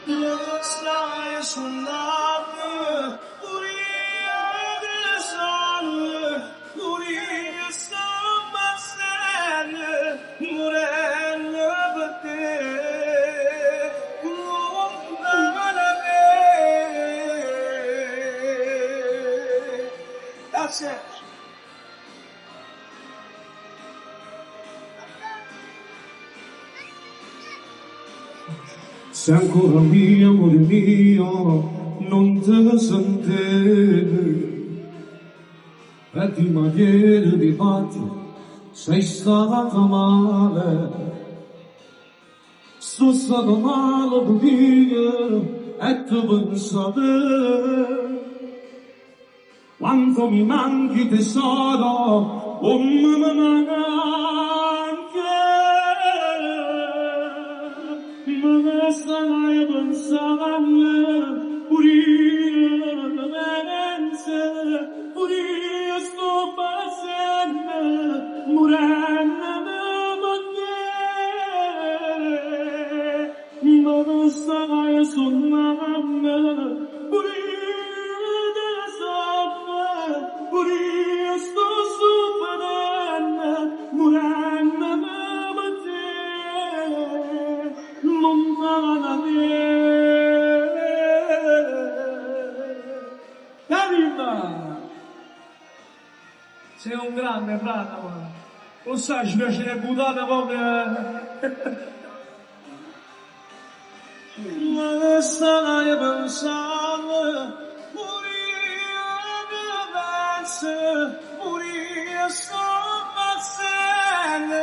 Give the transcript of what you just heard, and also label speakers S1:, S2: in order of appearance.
S1: Stai suonando, Uria Grisone, Uria Samassene, Murenne Bate, That's it. Se ancora mio, amore mio, non te sentire, e di maniera di fatti sei stata male. Sono stato male per dire e tu pensare quanto mi manchi tesoro, come mi manca. Ma stai pensando, pure io penso, pure io sto passando, morendo perché non stai suonando, pure io te soffro, pure io sto soffrendo, morendo perché lontana da te. Carina! Sei un grande, frate, lo sai, ci piace le buttate proprio. Ma stai pensando, pure io che penso, pure io sto passando,